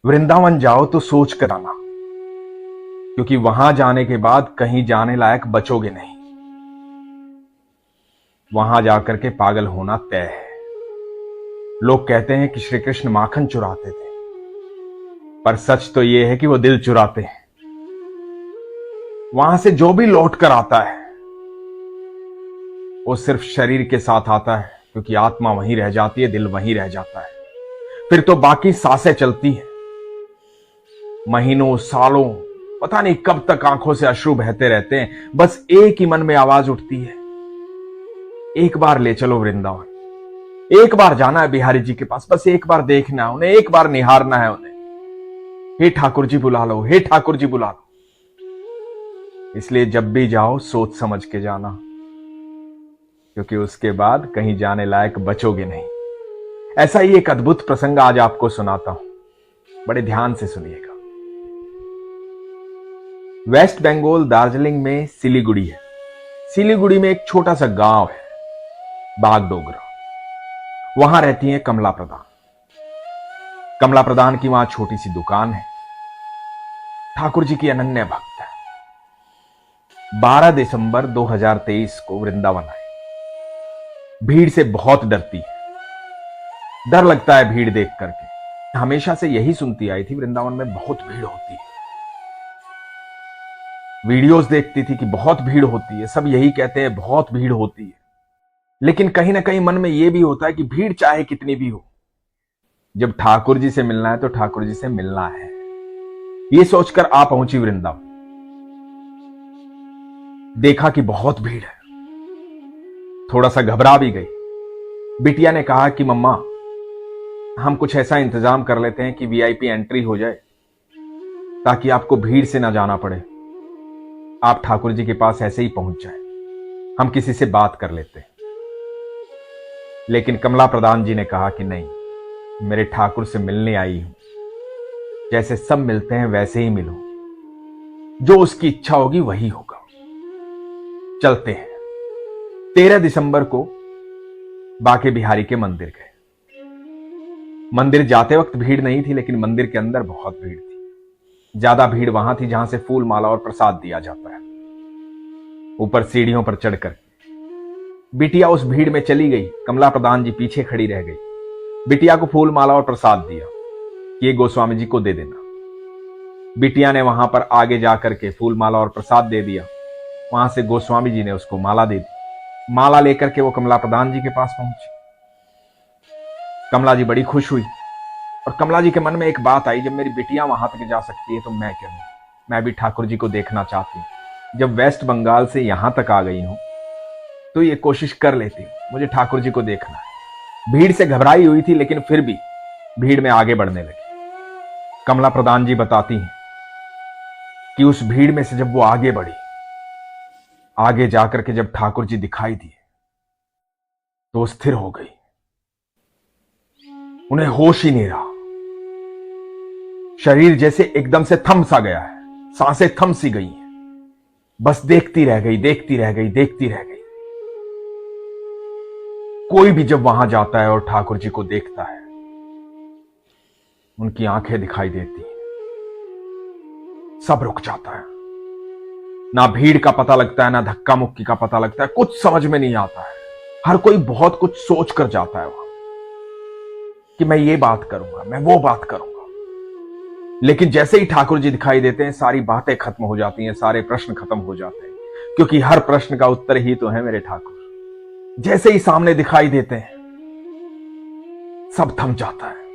वृंदावन जाओ तो सोच कर आना, क्योंकि वहां जाने के बाद कहीं जाने लायक बचोगे नहीं। वहां जाकर के पागल होना तय है। लोग कहते हैं कि श्री कृष्ण माखन चुराते थे, पर सच तो यह है कि वो दिल चुराते हैं। वहां से जो भी लौट कर आता है वो सिर्फ शरीर के साथ आता है, क्योंकि आत्मा वहीं रह जाती है, दिल वहीं रह जाता है। फिर तो बाकी सांसें चलती हैं। महीनों सालों पता नहीं कब तक आंखों से अश्रु बहते रहते हैं। बस एक ही मन में आवाज उठती है, एक बार ले चलो वृंदावन, एक बार जाना है बिहारी जी के पास, बस एक बार देखना है उन्हें, एक बार निहारना है उन्हें। हे ठाकुर जी बुला लो, हे ठाकुर जी बुला लो। इसलिए जब भी जाओ सोच समझ के जाना, क्योंकि उसके बाद कहीं जाने लायक बचोगे नहीं। ऐसा ही एक अद्भुत प्रसंग आज आपको सुनाता हूं, बड़े ध्यान से सुनिएगा। वेस्ट बंगाल दार्जिलिंग में सिलीगुड़ी है। सिलीगुड़ी में एक छोटा सा गांव है, बागडोगरा। वहां रहती है कमला प्रधान। कमला प्रधान की वहां छोटी सी दुकान है। ठाकुर जी की अनन्य भक्त है। 12 दिसंबर 2023 को वृंदावन आए। भीड़ से बहुत डरती है, डर लगता है भीड़ देख करके। हमेशा से यही सुनती आई थी, वृंदावन में बहुत भीड़ होती है। वीडियोस देखती थी कि बहुत भीड़ होती है, सब यही कहते हैं बहुत भीड़ होती है। लेकिन कहीं ना कहीं मन में यह भी होता है कि भीड़ चाहे कितनी भी हो, जब ठाकुर जी से मिलना है तो ठाकुर जी से मिलना है। यह सोचकर आ पहुंची वृंदावन। देखा कि बहुत भीड़ है, थोड़ा सा घबरा भी गई। बिटिया ने कहा कि मम्मा, हम कुछ ऐसा इंतजाम कर लेते हैं कि वीआईपी एंट्री हो जाए, ताकि आपको भीड़ से ना जाना पड़े। आप ठाकुर जी के पास ऐसे ही पहुंच जाए, हम किसी से बात कर लेते हैं। लेकिन कमला प्रधान जी ने कहा कि नहीं, मेरे ठाकुर से मिलने आई हूं, जैसे सब मिलते हैं वैसे ही मिलो, जो उसकी इच्छा होगी वही होगा। चलते हैं। 13 दिसंबर को बाके बिहारी के मंदिर गए। मंदिर जाते वक्त भीड़ नहीं थी, लेकिन मंदिर के अंदर बहुत भीड़ थी। ज्यादा भीड़ वहां थी जहां से फूल माला और प्रसाद दिया जाता है। ऊपर सीढ़ियों पर चढ़कर बिटिया उस भीड़ में चली गई। कमला प्रधान जी पीछे खड़ी रह गई। बिटिया को फूल माला और प्रसाद दिया कि ये गोस्वामी जी को दे देना। बिटिया ने वहां पर आगे जाकर के फूल माला और प्रसाद दे दिया। वहां से गोस्वामी जी ने उसको माला दे दी। माला लेकर के वो कमला प्रधान जी के पास पहुंची। कमला जी बड़ी खुश हुई, और कमला जी के मन में एक बात आई, जब मेरी बिटिया वहां तक जा सकती है तो मैं क्यों नहीं, मैं भी ठाकुर जी को देखना चाहती हूं। जब वेस्ट बंगाल से यहां तक आ गई हूं तो ये कोशिश कर लेती हूं, मुझे ठाकुर जी को देखना है। भीड़ से घबराई हुई थी, लेकिन फिर भी भीड़ में आगे बढ़ने लगी। कमला प्रधान जी बताती हैं कि उस भीड़ में से जब वो आगे बढ़ी, आगे जाकर के जब ठाकुर जी दिखाई दिए तो वो स्थिर हो गई। उन्हें होश ही नहीं रहा। शरीर जैसे एकदम से थम सा गया है, सांसें थम सी गई हैं। बस देखती रह गई, देखती रह गई, देखती रह गई। कोई भी जब वहां जाता है और ठाकुर जी को देखता है, उनकी आंखें दिखाई देती हैं, सब रुक जाता है। ना भीड़ का पता लगता है, ना धक्का मुक्की का पता लगता है, कुछ समझ में नहीं आता है। हर कोई बहुत कुछ सोच कर जाता है वहां कि मैं ये बात करूंगा, मैं वो बात करूंगा। लेकिन जैसे ही ठाकुर जी दिखाई देते हैं, सारी बातें खत्म हो जाती हैं, सारे प्रश्न खत्म हो जाते हैं, क्योंकि हर प्रश्न का उत्तर ही तो है मेरे ठाकुर। जैसे ही सामने दिखाई देते हैं, सब थम जाता है,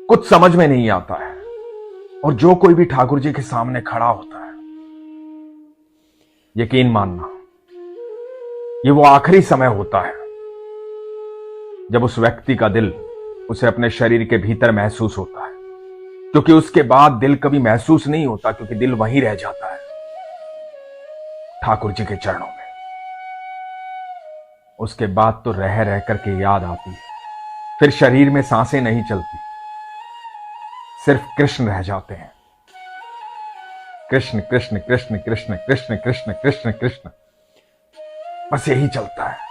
कुछ समझ में नहीं आता है। और जो कोई भी ठाकुर जी के सामने खड़ा होता है, यकीन मानना, ये वो आखिरी समय होता है जब उस व्यक्ति का दिल उसे अपने शरीर के भीतर महसूस होता है। क्योंकि उसके बाद दिल कभी महसूस नहीं होता, क्योंकि दिल वहीं रह जाता है, ठाकुर जी के चरणों में। उसके बाद तो रह रह करके याद आती है। फिर शरीर में सांसें नहीं चलती, सिर्फ कृष्ण रह जाते हैं। कृष्ण कृष्ण कृष्ण कृष्ण कृष्ण कृष्ण कृष्ण कृष्ण, बस यही चलता है।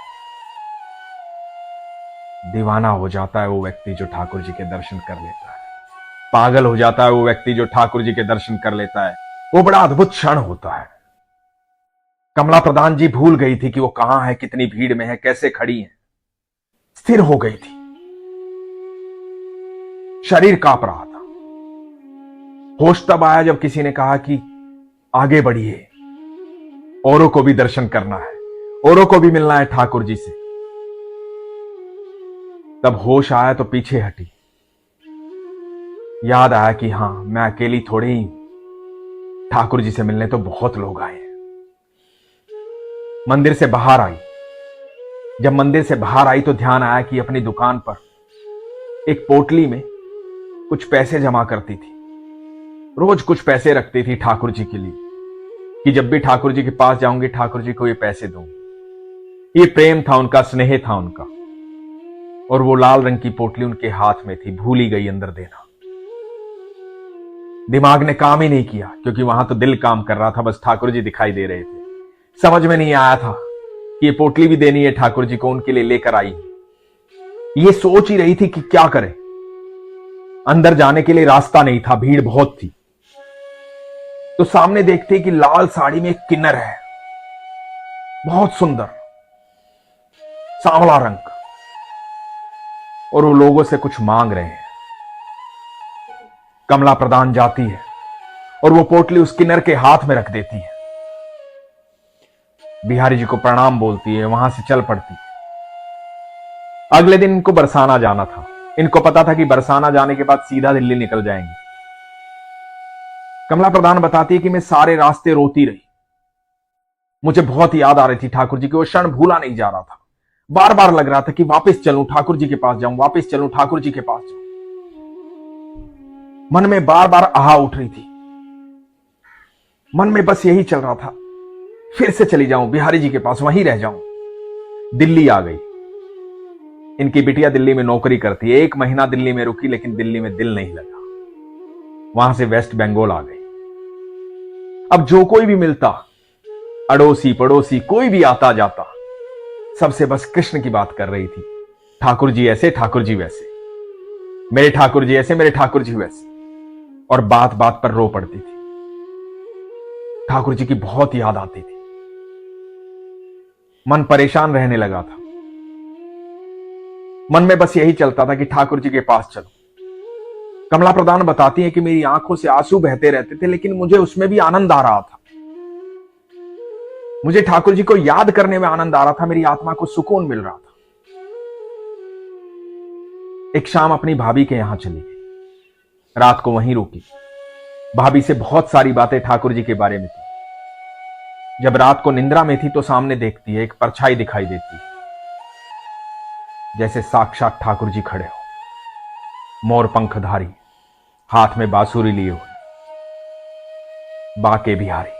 दीवाना हो जाता है वो व्यक्ति जो ठाकुर जी के दर्शन कर लेता है। पागल हो जाता है वो व्यक्ति जो ठाकुर जी के दर्शन कर लेता है। वो बड़ा अद्भुत क्षण होता है। कमला प्रधान जी भूल गई थी कि वो कहां है, कितनी भीड़ में है, कैसे खड़ी है। स्थिर हो गई थी। शरीर कांप रहा था। होश तब आया जब किसी ने कहा कि आगे बढ़िए, औरों को भी दर्शन करना है, औरों को भी मिलना है ठाकुर जी से। तब होश आया तो पीछे हटी। याद आया कि हां, मैं अकेली थोड़ी ही, ठाकुर जी से मिलने तो बहुत लोग आए हैं। मंदिर से बाहर आई। जब मंदिर से बाहर आई तो ध्यान आया कि अपनी दुकान पर एक पोटली में कुछ पैसे जमा करती थी। रोज कुछ पैसे रखती थी ठाकुर जी के लिए, कि जब भी ठाकुर जी के पास जाऊंगी ठाकुर जी को ये पैसे दूंगी। ये प्रेम था उनका, स्नेह था उनका। और वो लाल रंग की पोटली उनके हाथ में थी, भूल ही गई अंदर देना। दिमाग ने काम ही नहीं किया, क्योंकि वहां तो दिल काम कर रहा था, बस ठाकुर जी दिखाई दे रहे थे। समझ में नहीं आया था कि ये पोटली भी देनी है ठाकुर जी को, उनके लिए लेकर आई। ये सोच ही रही थी कि क्या करे। अंदर जाने के लिए रास्ता नहीं था, भीड़ बहुत थी। तो सामने देखते कि लाल साड़ी में एक किन्नर है, बहुत सुंदर, सांवला रंग, और वो लोगों से कुछ मांग रहे हैं। कमला प्रधान जाती है और वो पोटली उस किन्नर के हाथ में रख देती है। बिहारी जी को प्रणाम बोलती है, वहां से चल पड़ती है। अगले दिन इनको बरसाना जाना था। इनको पता था कि बरसाना जाने के बाद सीधा दिल्ली निकल जाएंगे। कमला प्रधान बताती है कि मैं सारे रास्ते रोती रही। मुझे बहुत याद आ रही थी ठाकुर जी की। वो क्षण भूला नहीं जा रहा था। बार बार लग रहा था कि वापस चलूं, ठाकुर जी के पास जाऊं, वापस चलूं, ठाकुर जी के पास जाऊं। मन में बार बार आह उठ रही थी। मन में बस यही चल रहा था, फिर से चली जाऊं बिहारी जी के पास, वहीं रह जाऊं। दिल्ली आ गई। इनकी बिटिया दिल्ली में नौकरी करती है। 1 महीना दिल्ली में रुकी, लेकिन दिल्ली में दिल नहीं लगा। वहां से वेस्ट बंगाल आ गई। अब जो कोई भी मिलता, अड़ोसी पड़ोसी कोई भी आता जाता, सबसे बस कृष्ण की बात कर रही थी। ठाकुर जी ऐसे, ठाकुर जी वैसे, मेरे ठाकुर जी ऐसे, मेरे ठाकुर जी वैसे। और बात बात पर रो पड़ती थी। ठाकुर जी की बहुत याद आती थी। मन परेशान रहने लगा था। मन में बस यही चलता था कि ठाकुर जी के पास चलो। कमला प्रधान बताती है कि मेरी आंखों से आंसू बहते रहते थे, लेकिन मुझे उसमें भी आनंद आ रहा था। मुझे ठाकुर जी को याद करने में आनंद आ रहा था। मेरी आत्मा को सुकून मिल रहा था। एक शाम अपनी भाभी के यहां चली गई। रात को वहीं रुकी। भाभी से बहुत सारी बातें ठाकुर जी के बारे में थी। जब रात को निंद्रा में थी तो सामने देखती है, एक परछाई दिखाई देती है, जैसे साक्षात ठाकुर जी खड़े हो, मोर पंखधारी, हाथ में बांसुरी लिए हुए, बाके बिहारी।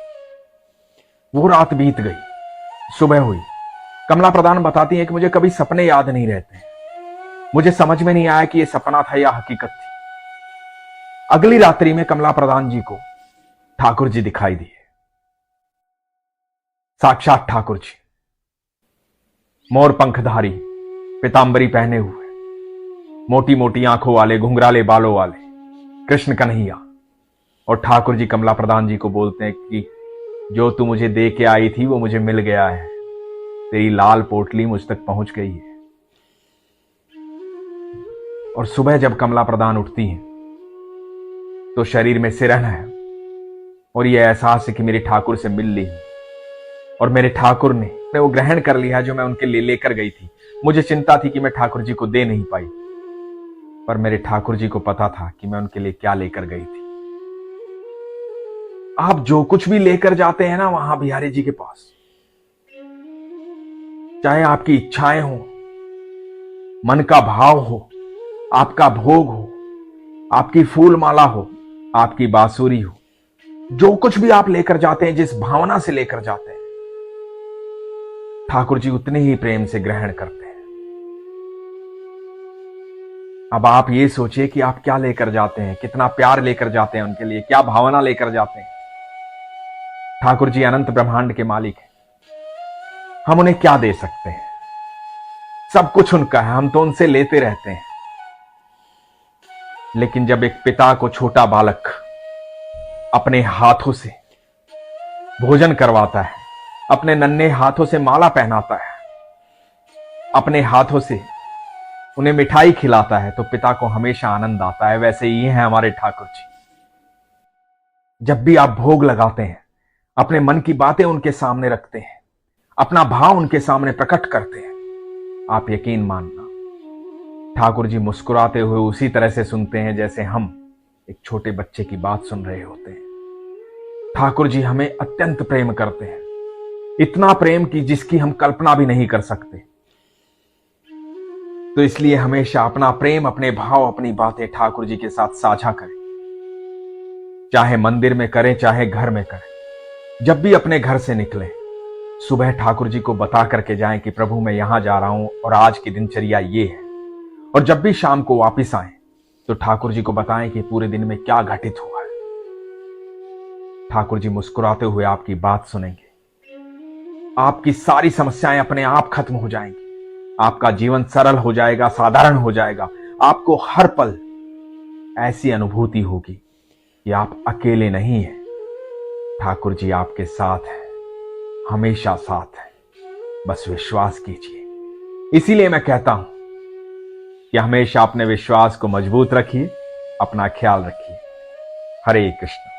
वो रात बीत गई। सुबह हुई। कमला प्रधान बताती है कि मुझे कभी सपने याद नहीं रहते। मुझे समझ में नहीं आया कि यह सपना था या हकीकत थी। अगली रात्रि में कमला प्रधान जी को ठाकुर जी दिखाई दिए। साक्षात ठाकुर जी, मोर पंखधारी, पीतांबरी पहने हुए, मोटी मोटी आंखों वाले, घुंघराले बालों वाले कृष्ण कन्हैया। और ठाकुर जी कमला प्रधान जी को बोलते हैं कि जो तू मुझे दे के आई थी वो मुझे मिल गया है। तेरी लाल पोटली मुझ तक पहुंच गई है। और सुबह जब कमला प्रधान उठती हैं तो शरीर में सिरहन है और यह एहसास है कि मेरे ठाकुर से मिल ली और मेरे ठाकुर ने वो ग्रहण कर लिया जो मैं उनके लिए लेकर गई थी। मुझे चिंता थी कि मैं ठाकुर जी को दे नहीं पाई, पर मेरे ठाकुर जी को पता था कि मैं उनके लिए क्या लेकर गई थी। आप जो कुछ भी लेकर जाते हैं ना वहां बिहारी जी के पास, चाहे आपकी इच्छाएं हो, मन का भाव हो, आपका भोग हो, आपकी फूल माला हो, आपकी बांसुरी हो, जो कुछ भी आप लेकर जाते हैं, जिस भावना से लेकर जाते हैं, ठाकुर जी उतने ही प्रेम से ग्रहण करते हैं। अब आप ये सोचिए कि आप क्या लेकर जाते हैं, कितना प्यार लेकर जाते हैं उनके लिए, क्या भावना लेकर जाते हैं। ठाकुर जी अनंत ब्रह्मांड के मालिक हैं। हम उन्हें क्या दे सकते हैं? सब कुछ उनका है, हम तो उनसे लेते रहते हैं। लेकिन जब एक पिता को छोटा बालक अपने हाथों से भोजन करवाता है, अपने नन्हे हाथों से माला पहनाता है, अपने हाथों से उन्हें मिठाई खिलाता है, तो पिता को हमेशा आनंद आता है। वैसे ही हैं हमारे ठाकुर जी। जब भी आप भोग लगाते हैं, अपने मन की बातें उनके सामने रखते हैं, अपना भाव उनके सामने प्रकट करते हैं, आप यकीन मानना ठाकुर जी मुस्कुराते हुए उसी तरह से सुनते हैं जैसे हम एक छोटे बच्चे की बात सुन रहे होते हैं। ठाकुर जी हमें अत्यंत प्रेम करते हैं, इतना प्रेम कि जिसकी हम कल्पना भी नहीं कर सकते। तो इसलिए हमेशा अपना प्रेम, अपने भाव, अपनी बातें ठाकुर जी के साथ साझा करें, चाहे मंदिर में करें, चाहे घर में करें। जब भी अपने घर से निकलें, सुबह ठाकुर जी को बता करके जाएं कि प्रभु मैं यहां जा रहा हूं और आज की दिनचर्या ये है। और जब भी शाम को वापस आए तो ठाकुर जी को बताएं कि पूरे दिन में क्या घटित हुआ है। ठाकुर जी मुस्कुराते हुए आपकी बात सुनेंगे, आपकी सारी समस्याएं अपने आप खत्म हो जाएंगी, आपका जीवन सरल हो जाएगा, साधारण हो जाएगा। आपको हर पल ऐसी अनुभूति होगी कि आप अकेले नहीं हैं, ठाकुर जी आपके साथ हैं, हमेशा साथ हैं। बस विश्वास कीजिए। इसीलिए मैं कहता हूं कि हमेशा अपने विश्वास को मजबूत रखिए, अपना ख्याल रखिए। हरे कृष्ण।